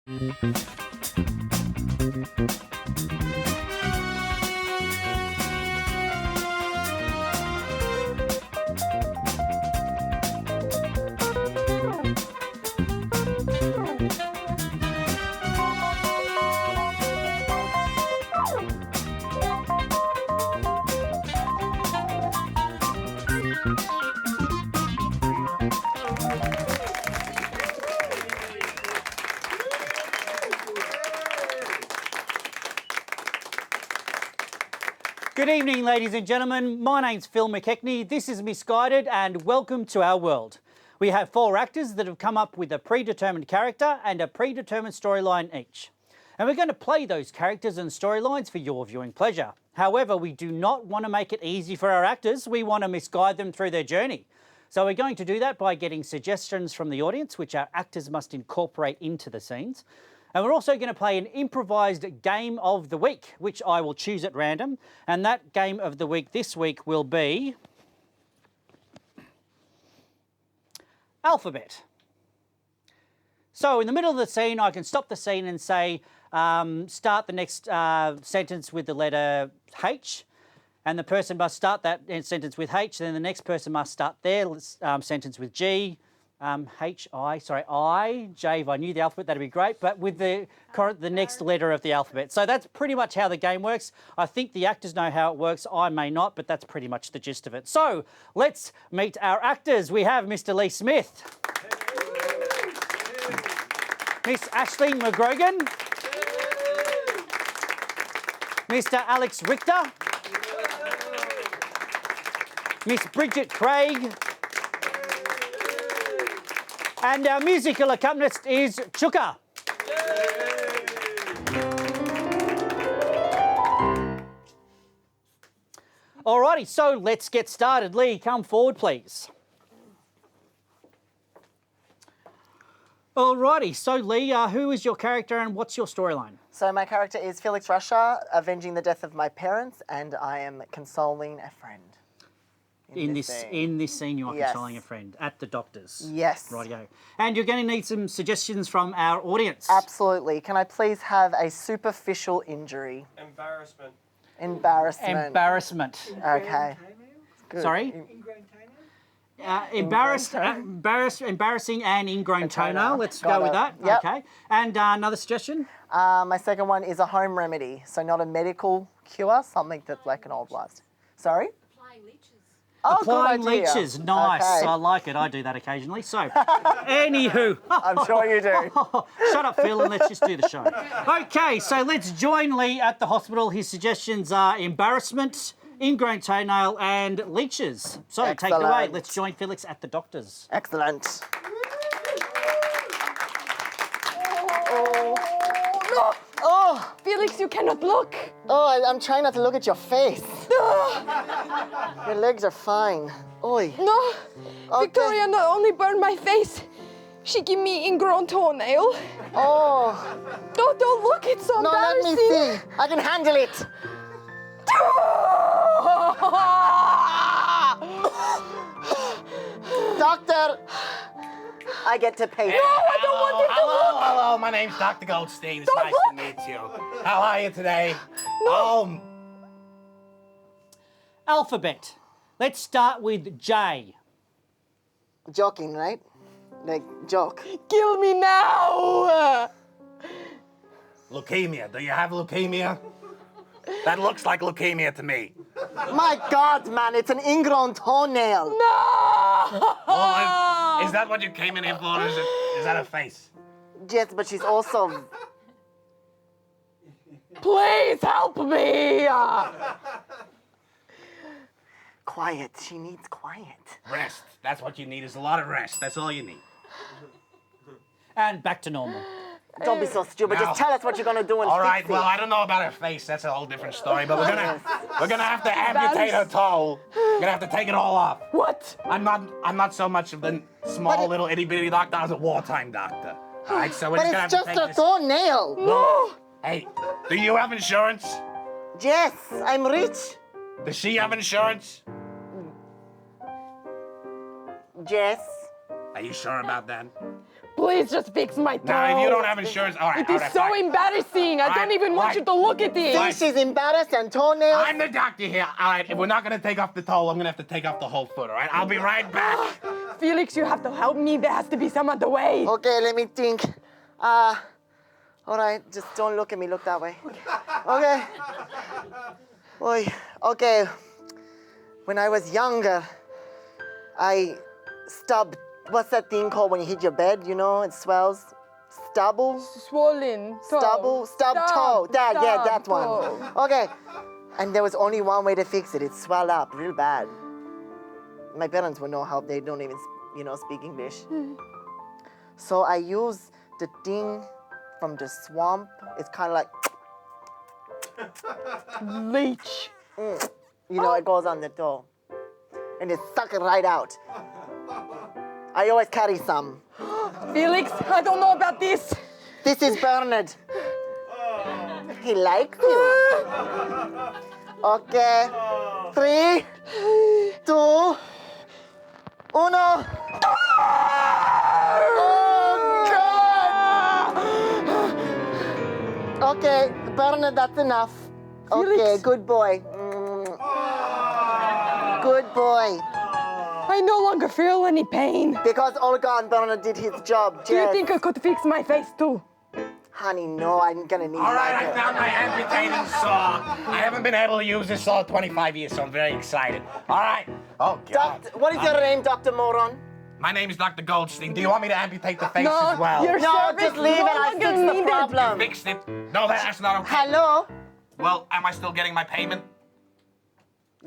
Good evening, ladies and gentlemen. My name's Phil McKechnie. This is Misguided, and welcome to our world. We have 4 actors that have come up with a predetermined character and a predetermined storyline each. And we're going to play those characters and storylines for your viewing pleasure. However, we do not want to make it easy for our actors. We want to misguide them through their journey. So we're going to do that by getting suggestions from the audience, which our actors must incorporate into the scenes. And we're also going to play an improvised game of the week, which I will choose at random. And that game of the week this week will be alphabet. So in the middle of the scene, I can stop the scene and say, start the next sentence with the letter H. And the person must start that sentence with H. Then the next person must start their sentence with G. I, J, if I knew the alphabet, that'd be great, but with the next letter of the alphabet. So that's pretty much how the game works. I think the actors know how it works. I may not, but that's pretty much the gist of it. So let's meet our actors. We have Mr. Lee Smith. Miss Ashley McGrogan. Mr. Alex Richter. Miss Bridget Craig. And our musical accompanist is Chuka. Alrighty, so let's get started. Lee, come forward, please. Alrighty, so Lee, who is your character and what's your storyline? So my character is Felix Russia, avenging the death of my parents, and I am consoling a friend. In this scene, you are consoling a friend at the doctor's. Yes. Rightio. And you're going to need some suggestions from our audience. Absolutely. Can I please have a superficial injury? Embarrassment. Embarrassment. Okay. Good. Sorry? Embarrassing and ingrown toenail. Let's go with that. Yep. Okay. And another suggestion? My second one is a home remedy. So not a medical cure, something that's like an old wise. Sorry? Applying leeches, nice. Okay. I like it. I do that occasionally. So, anywho. I'm sure you do. Shut up, Phil, and let's just do the show. Okay, so let's join Lee at the hospital. His suggestions are embarrassment, ingrown toenail, and leeches. So, Excellent. Take it away. Let's join Felix at the doctor's. Excellent. Oh, Felix, you cannot look. Oh, I'm trying not to look at your face. Your legs are fine. Oi. No, okay. Victoria not only burned my face, she gave me ingrown toenail. Oh. Don't look, it's so embarrassing. No, let me see. I can handle it. Doctor, I get to pay. No, I don't want you to look. Hello, my name's Dr. Goldstein. It's nice to meet you. How are you today? No. Alphabet. Let's start with J. Joking, right? Like, joke. Kill me now. Leukemia. Do you have leukemia? That looks like leukemia to me. My God, man, it's an ingrown toenail. No! Well, is that what you came in here for? Is that a face? Yes, but she's also... Please help me! Quiet. She needs quiet. Rest. That's what you need, is a lot of rest. That's all you need. And back to normal. Don't be so stupid. Just tell us what you're gonna do and all right. fix Well, it. I don't know about her face. That's a whole different story. But we're gonna have to amputate her toe. We're gonna have to take it all off. What? I'm not so much of the small little itty bitty doctor. I was a wartime doctor. All right. So we're But just gonna it's have to just take a this. toenail. No! Hey, do you have insurance? Yes, I'm rich. Does she have insurance? Yes. Are you sure about that? please just fix my toe. Now, if you don't have insurance, all right. It is so fine. embarrassing. I don't even want you to look at this. See, she's embarrassed and toenails. I'm the doctor here. All right, if we're not going to take off the toe, I'm going to have to take off the whole foot, all right? I'll be right back. Felix, you have to help me. There has to be some other way. Okay, let me think. All right, just don't look at me. Look that way. Okay. Oy. Okay. When I was younger, I stubbed. What's that thing called when you hit your bed? You know, it swells. Stubble. Swollen toe. Stubble. Stub toe. That one. toe. Okay. And there was only one way to fix it. It swelled up real bad. My parents were no help. They don't even, speak English. So I used the thing from the swamp. It's kind of like Leech. it goes on the toe. And it suck it right out. I always carry some. Felix, I don't know about this. This is Bernard. He likes you. Okay. 3, 2, 1. Oh, God! Okay, Bernard, that's enough. Okay, Felix. good boy. Good boy. I no longer feel any pain. Because Olga and Bernard did his job, Do you Jess. think I could fix my face too? Honey, no, I'm gonna need All right, I my found my amputating saw. I haven't been able to use this saw in 25 years, so I'm very excited. All right. Oh, God. What is your name, Dr. Moron? My name is Dr. Goldstein. Do you want me to amputate the face No, as well? you're- No, Service just leave no it. I longer fixed the needed. problem. Fixed it. No, that's not okay. Hello? Well, am I still getting my payment?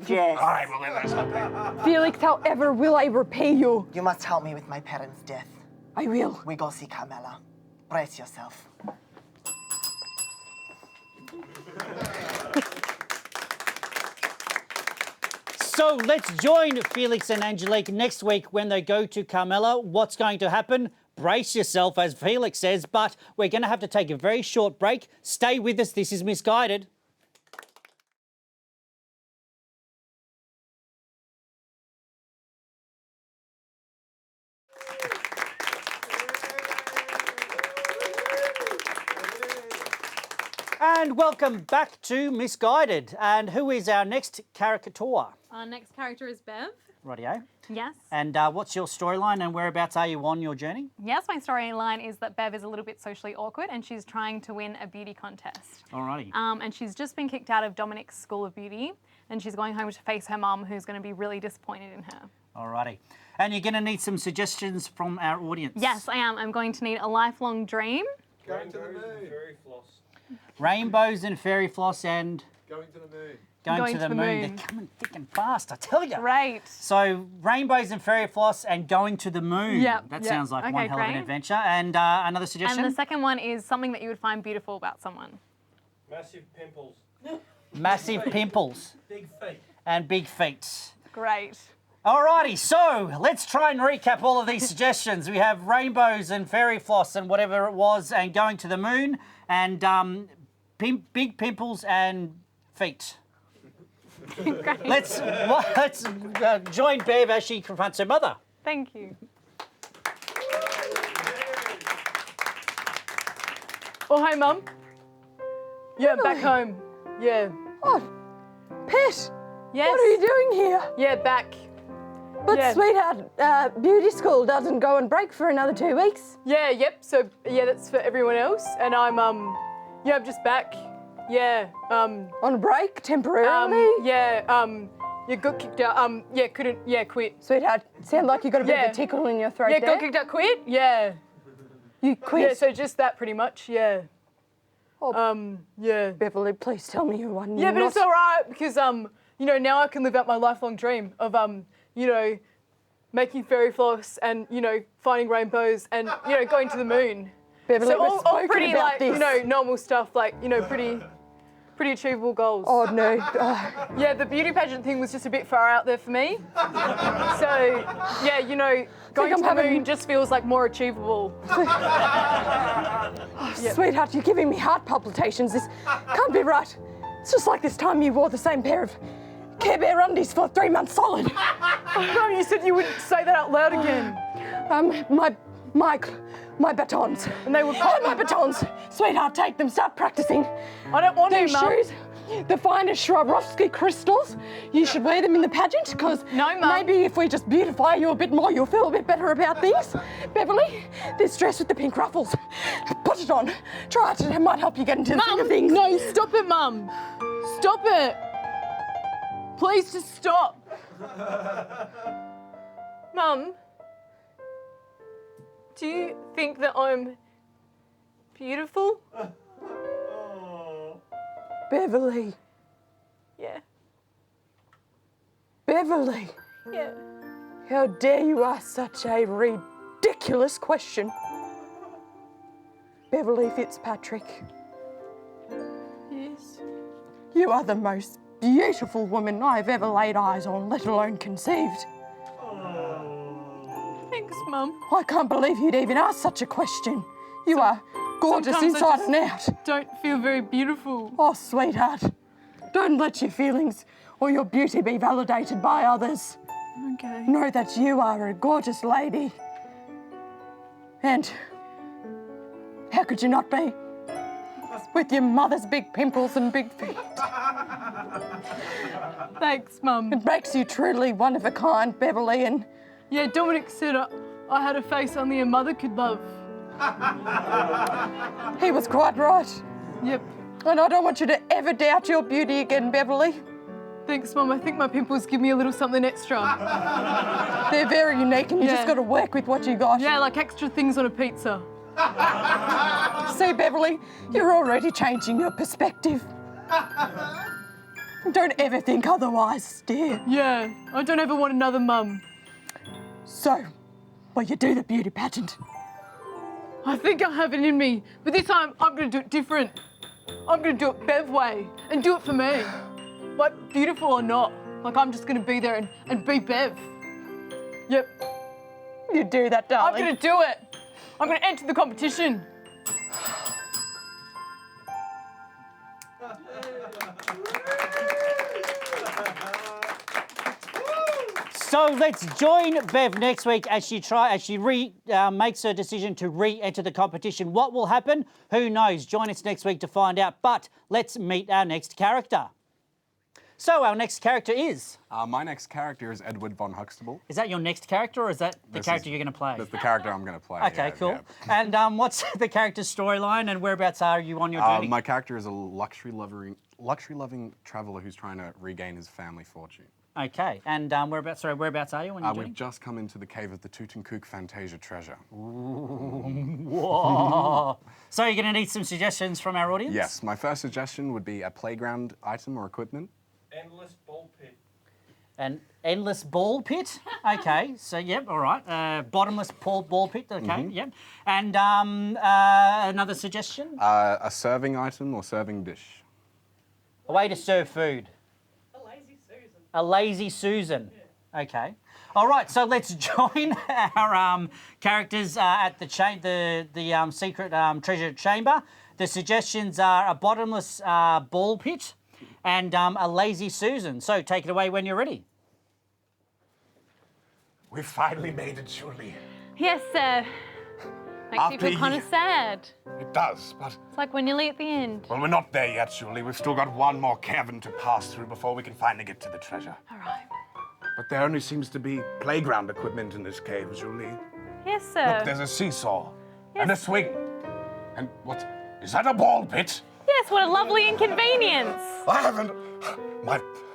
Yes. All right, well, then that's okay. Felix, however, will I repay you? You must help me with my parents' death. I will. We go see Carmela. Brace yourself. So let's join Felix and Angelique next week when they go to Carmela. What's going to happen? Brace yourself, as Felix says, but we're going to have to take a very short break. Stay with us. This is Misguided. And welcome back to Misguided. And who is our next caricature? Our next character is Bev. Rightio. Yes. And what's your storyline and whereabouts are you on your journey? Yes, my storyline is that Bev is a little bit socially awkward and she's trying to win a beauty contest. Alrighty. And she's just been kicked out of Dominic's School of Beauty and she's going home to face her mum, who's going to be really disappointed in her. Alrighty. And you're going to need some suggestions from our audience. Yes, I am. I'm going to need a lifelong dream. Going to the moon. Fairy floss. Rainbows and fairy floss and Going to the moon. going to the moon. They're coming thick and fast, I tell you. Great. So rainbows and fairy floss and going to the moon. Yep, That yep. sounds like Okay, one hell of an great. adventure. And another suggestion? And the second one is something that you would find beautiful about someone. Massive pimples. Massive pimples Big feet. and big feet. Great. Alrighty, so let's try and recap all of these suggestions. We have rainbows and fairy floss and whatever it was, and going to the moon, and big pimples and feet. Let's join Bev as she confronts her mother. Thank you. Oh, hi, Mum. Yeah, back home. Yeah. Oh, Pet, Yes. what are you doing here? Yeah, back. But Yeah. sweetheart, beauty school doesn't go on break for another 2 weeks. Yeah, yep. So, yeah, that's for everyone else. And I'm just back. Yeah, On a break, temporarily? you got kicked out. Quit. Sweetheart, sound like you got a bit of Yeah. a tickle in your throat Yeah, there. got kicked out, quit? Yeah. You quit. Yeah, so just that pretty much, yeah. Yeah. Beverly, please tell me you are Yeah, but not... it's all right because, now I can live out my lifelong dream of, making fairy floss and, finding rainbows and, going to the moon. Beverly, So we've all spoken pretty, about like, this. normal stuff, like, pretty achievable goals. Oh, no. Yeah, the beauty pageant thing was just a bit far out there for me. So, yeah, going I'm to the having- moon just feels like more achievable. Sweetheart, you're giving me heart palpitations. This can't be right. It's just like this time you wore the same pair of Care Bear undies for 3 months solid. No, you said you wouldn't say that out loud again. My my batons. And they were My batons. Sweetheart, take them. Start practicing. I don't want to, These Mum. shoes, the finest Swarovski crystals. You should wear them in the pageant because No, Mum. maybe if we just beautify you a bit more, you'll feel a bit better about things. Beverly, this dress with the pink ruffles. Put it on. Try it. It might help you get into the swing of things. No, stop it, Mum. Stop it. Please just stop. Mum, do you think that I'm beautiful? Beverly. Yeah. Beverly. Yeah. How dare you ask such a ridiculous question? Beverly Fitzpatrick, Yes. you are the most beautiful woman I've ever laid eyes on, let alone conceived. Thanks, Mum. I can't believe you'd even ask such a question. You are gorgeous sometimes I inside just- and out. Don't feel very beautiful. Oh, sweetheart, don't let your feelings or your beauty be validated by others. Okay. Know that you are a gorgeous lady. And how could you not be? With your mother's big pimples and big feet. Thanks, Mum. It makes you truly one of a kind, Beverly, and Yeah, Dominic said I had a face only a mother could love. he was quite right. Yep. And I don't want you to ever doubt your beauty again, Beverly. Thanks, Mum. I think my pimples give me a little something extra. They're very unique and you Yeah. just got to work with what you got. Yeah, like extra things on a pizza. See, Beverly, you're already changing your perspective. Don't ever think otherwise, dear. Yeah, I don't ever want another mum. So, will you do the beauty pageant? I think I have it in me, but this time I'm going to do it different. I'm going to do it Bev way and do it for me. Like, beautiful or not. Like, I'm just going to be there and be Bev. Yep, You do that, I'm darling. going to do it. I'm going to enter the competition. So let's join Bev next week as she makes her decision to re-enter the competition. What will happen? Who knows? Join us next week to find out. But let's meet our next character. So our next character is... My next character is Edwin von Huxtable. Is that your next character or is that the character you're going to play? That's the character I'm going to play. Okay, yeah, cool. yeah. And what's the character's storyline and whereabouts are you on your journey? My character is a luxury-loving traveller who's trying to regain his family fortune. Okay, and whereabouts are you on your journey? We've just come into the cave of the Totenkopf Fantasia treasure. Whoa. So you're going to need some suggestions from our audience? Yes, my first suggestion would be a playground item or equipment. Endless ball pit. An endless ball pit. Okay, so yep, all right. Bottomless ball pit. Okay, yep. And another suggestion. A serving item or serving dish. A way to serve food. A lazy Susan. Yeah. Okay. All right. So let's join our characters at the secret treasure chamber. The suggestions are a bottomless ball pit and a lazy Susan. So take it away when you're ready. We finally made it, Julie. Yes, sir. Makes you feel kind of sad. It does, but... It's like we're nearly at the end. Well, we're not there yet, Julie. We've still got one more cavern to pass through before we can finally get to the treasure. All right. But there only seems to be playground equipment in this cave, Julie. Yes, sir. Look, there's a seesaw and a swing. And what? Is that a ball pit? Yes, what a lovely inconvenience. I haven't...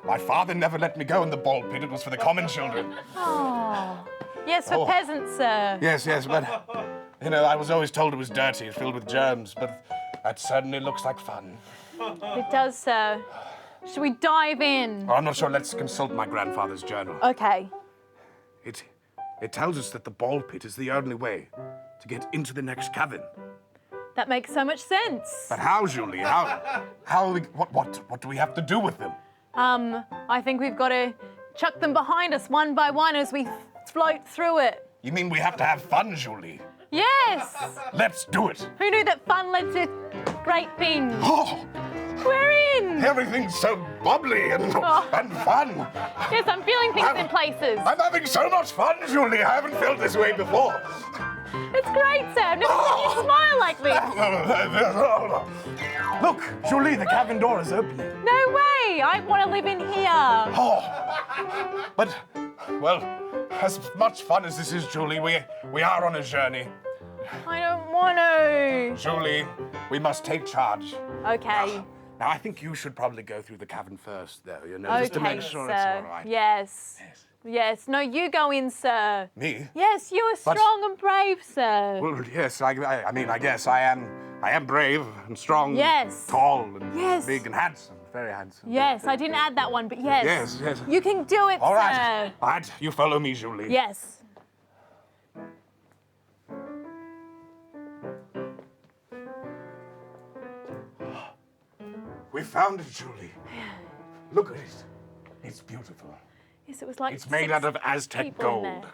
My father never let me go in the ball pit. It was for the common children. Oh. Yes, for peasants, sir. Yes, but... You know, I was always told it was dirty, filled with germs, but that certainly looks like fun. It does, sir. Should we dive in? Oh, I'm not sure. Let's consult my grandfather's journal. Okay. It tells us that the ball pit is the only way to get into the next cavern. That makes so much sense. But how, Julie? What do we have to do with them? I think we've got to chuck them behind us one by one as we float through it. You mean we have to have fun, Julie? Yes! Let's do it. Who knew that fun led to great things? Oh, We're in! everything's so bubbly and fun. Yes, I'm feeling things in places. I'm having so much fun, Julie. I haven't felt this way before. It's great, sir. I've never seen you smile like this. Look, Julie, the cabin door is opening. No way. I want to live in here. Oh, but, well, as much fun as this is, Julie, we are on a journey. I don't want to. Julie, we must take charge. Okay. Now, I think you should probably go through the cabin first, though, you know, just to Okay, make sure sir. it's all right. Yes. Yes. No, you go in, sir. Me? Yes, you are But- strong and brave, sir. Well, yes, I mean, I guess I am brave and strong. Yes. Tall and Yes. big and handsome, very handsome. Yes, I didn't add that one, but yes. Yes, yes. You can do it, All sir. right. All right, you follow me, Julie. Yes. We found it, Julie. Look at it. It's beautiful. Yes, it was like It's made 6 out of Aztec people in gold. there.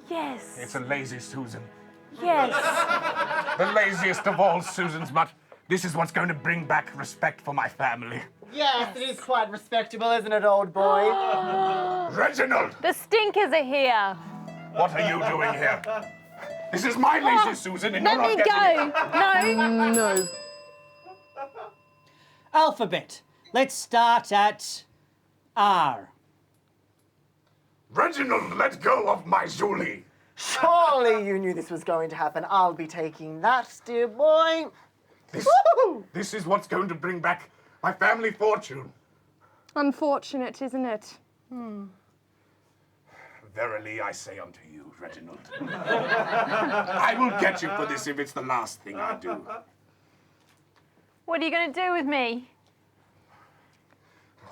Yes. It's a lazy Susan. Yes. The laziest of all Susans, but this is what's going to bring back respect for my family. Yes, it is quite respectable, isn't it, old boy? Reginald, The stinkers are here. what are you doing here? This is my lazy Susan, and Let you're not me getting it. go. No. No. Alphabet. Let's start at R. Reginald, let go of my Julie. Surely you knew this was going to happen. I'll be taking that, dear boy. This is what's going to bring back my family fortune. Unfortunate, isn't it? Verily I say unto you, Reginald, I will get you for this if it's the last thing I do. What are you going to do with me?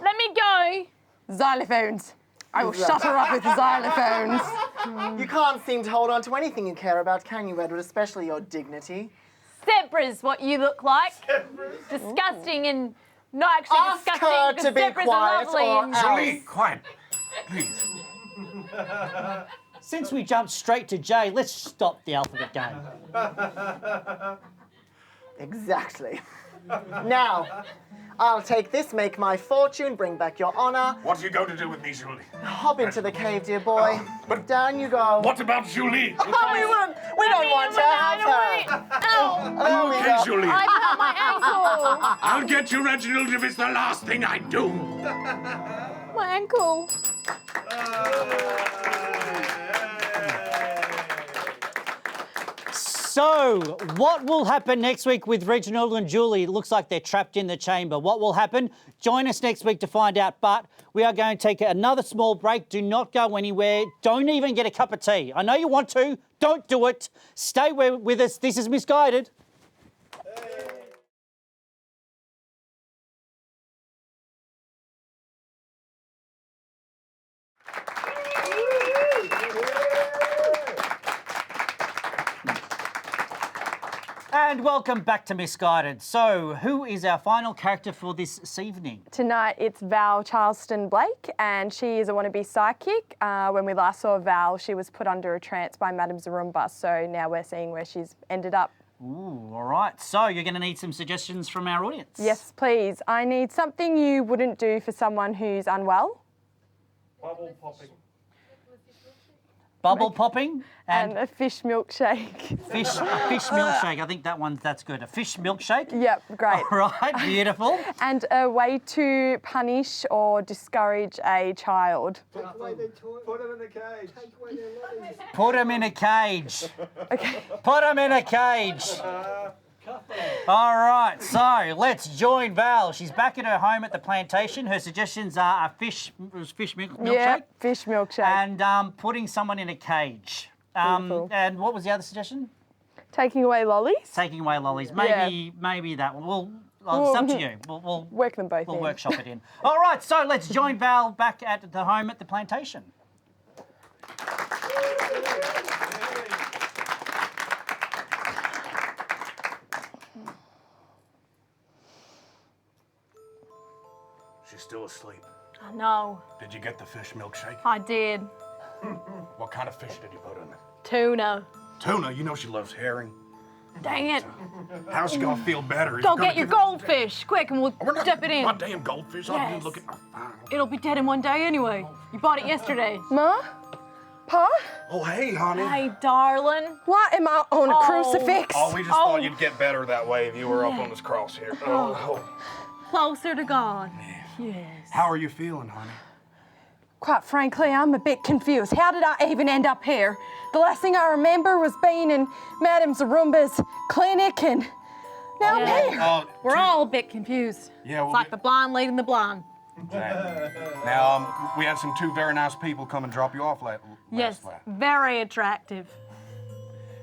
Let me go. Xylophones. I will shut her up with the xylophones. You can't seem to hold on to anything you care about, can you, Edward? Especially your dignity. Zebra's what you look like. Disgusting and not actually Ask disgusting. her because to be zebras quiet are lovely. or And... else. Julie, quiet, please. Since we jumped straight to J, let's stop the alphabet game. Exactly. Now, I'll take this, make my fortune, bring back your honor. What are you going to do with me, Julie? Hop into the cave, dear boy. but- Down you go. What about Julie? Oh, we don't want to have her. Ow! There we Okay, go. Julie. I hurt my ankle. I'll get you, Reginald, if it's the last thing I do. My ankle. So, what will happen next week with Reginald and Julie? It looks like they're trapped in the chamber. What will happen? Join us next week to find out. But we are going to take another small break. Do not go anywhere. Don't even get a cup of tea. I know you want to. Don't do it. Stay with us. This is Misguided. And welcome back to Misguided. So, who is our final character for this evening? Tonight it's Val Charleston Blake, and she is a wannabe psychic. When we last saw Val, she was put under a trance by Madame Zarumba, so now we're seeing where she's ended up. Ooh, all right. So, you're going to need some suggestions from our audience. Yes, please. I need something you wouldn't do for someone who's unwell. Bubble popping. Bubble popping And and a fish milkshake. fish milkshake. I think that's good. A fish milkshake. Yep, great. All right, beautiful. And a way to punish or discourage a child. Put them in the cage. Take away their legs. Put him in a cage. Okay. Put him in a cage. All right, so let's join Val. She's back at her home at the plantation. Her suggestions are a fish milkshake Yep, fish milkshake. and putting someone in a cage. Beautiful. And what was the other suggestion? Taking away lollies. Taking away lollies. Yeah. Maybe that one. It's up to you. We'll Work them both in. workshop it in. All right, so let's join Val back at the home at the plantation. She's still asleep. No, Did you get the fish milkshake? I did. What kind of fish did you put in it? Tuna. Tuna, you know she loves herring. Dang it. How's she gonna feel better? Go get your goldfish, quick, and we'll We're not dip it in. My damn goldfish. I'll be Yes. looking. Oh, fine. It'll be dead in one day anyway. You bought it yesterday. Ma? Pa? Oh, hey, honey. Hey, darling. Why am I on a crucifix? Oh, we just thought you'd get better that way if you were up on this cross here. Closer to God. Yes. How are you feeling, honey? Quite frankly, I'm a bit confused. How did I even end up here? The last thing I remember was being in Madame Zarumba's clinic, and now I'm here. We're all a bit confused. Yeah, It's like the blind leading the blind. Exactly. Now, we had two very nice people come and drop you off last Yes, night. very attractive.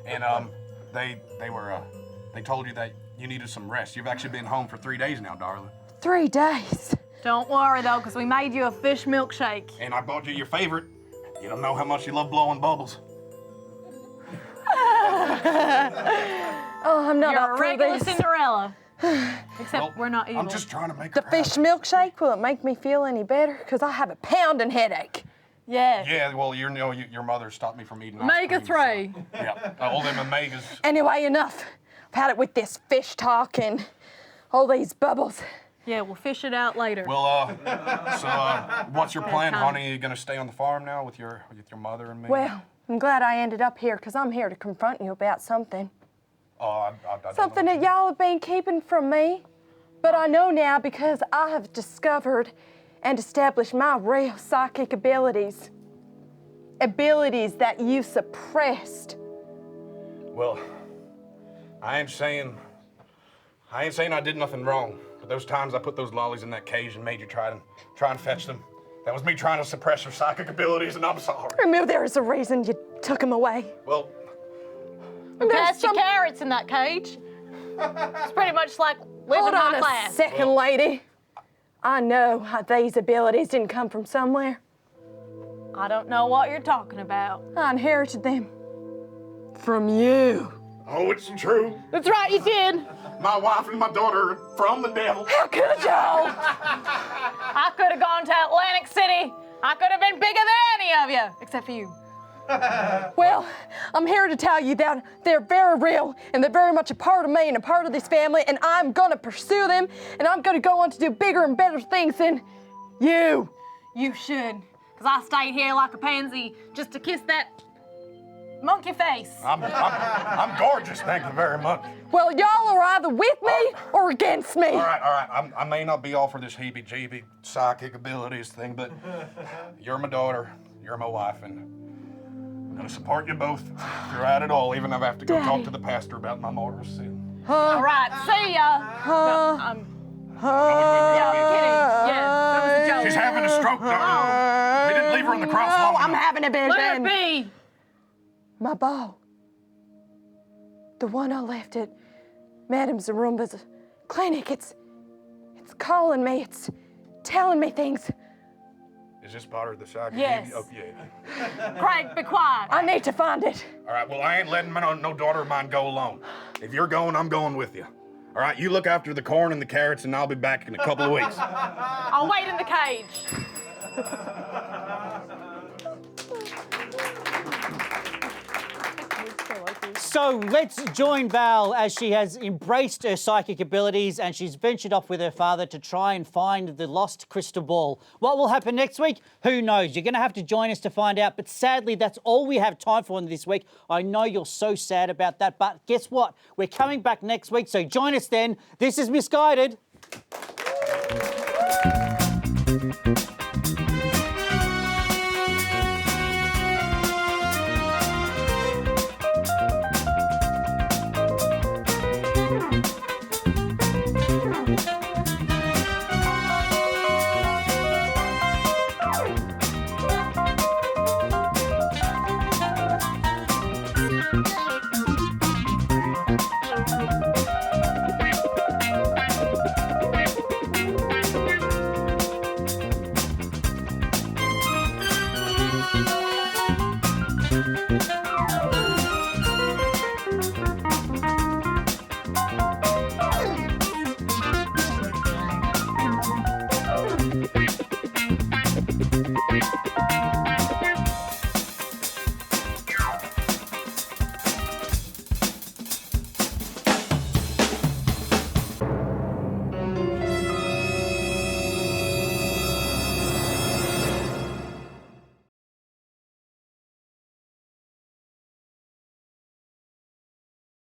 And they told you that you needed some rest. You've actually been home for 3 days now, darling. 3 days. Don't worry though, because we made you a fish milkshake. And I bought you your favorite. You don't know how much you love blowing bubbles. Oh, I'm not You're up a for regular this. Cinderella. Except we're not evil. I'm just trying to make The her fish happy. milkshake, will it make me feel any better? Because I have a pounding headache. Yeah. Yeah, well, your mother stopped me from eating ice Omega cream, 3. So, yeah, all them omegas. Anyway, enough. I've had it with this fish talk and all these bubbles. Yeah, we'll fish it out later. Well, what's your plan, honey? Are you gonna stay on the farm now with your mother and me? Well, I'm glad I ended up here because I'm here to confront you about something. Oh, I don't Something know. that y'all have been keeping from me. But I know now because I have discovered and established my real psychic abilities. Abilities that you suppressed. Well, I ain't saying I did nothing wrong. But those times I put those lollies in that cage and made you try and fetch them, that was me trying to suppress your psychic abilities, and I'm sorry. Remember, there was a reason you took them away. Well, We passed your carrots in that cage. It's pretty much like living Hold on high a class. second, lady. I know how these abilities didn't come from somewhere. I don't know what you're talking about. I inherited them from you. oh, it's true. That's right, you did. My wife and my daughter are from the devil. How could y'all? I could have gone to Atlantic City. I could have been bigger than any of you, except for you. Well, I'm here to tell you that they're very real and they're very much a part of me and a part of this family, and I'm gonna pursue them and I'm gonna go on to do bigger and better things than you. You should, because I stayed here like a pansy just to kiss that monkey face. I'm gorgeous, thank you very much. Well, y'all are either with me or against me. All right. I may not be all for this heebie-jeebie psychic abilities thing, but you're my daughter, you're my wife, and I'm gonna support you both throughout it all, even if I have to go talk to the pastor about my mortal sin. All right, see ya. No, I'm kidding. Yeah, that was a joke. She's having a stroke, darling. We didn't leave her on the cross long I'm enough. having a Let her vision. be. My ball. The one I left at Madame Zarumba's clinic. It's calling me. It's telling me things. Is this part of the psychic? Yes. Oh, yeah. Craig, be quiet. I need to find it. All right, well, I ain't letting no daughter of mine go alone. If you're going, I'm going with you. All right, you look after the corn and the carrots, and I'll be back in a couple of weeks. I'll wait in the cage. So let's join Val as she has embraced her psychic abilities and she's ventured off with her father to try and find the lost crystal ball. What will happen next week? Who knows? You're going to have to join us to find out. But sadly, that's all we have time for this week. I know you're so sad about that, but guess what? We're coming back next week, so join us then. This is Misguided.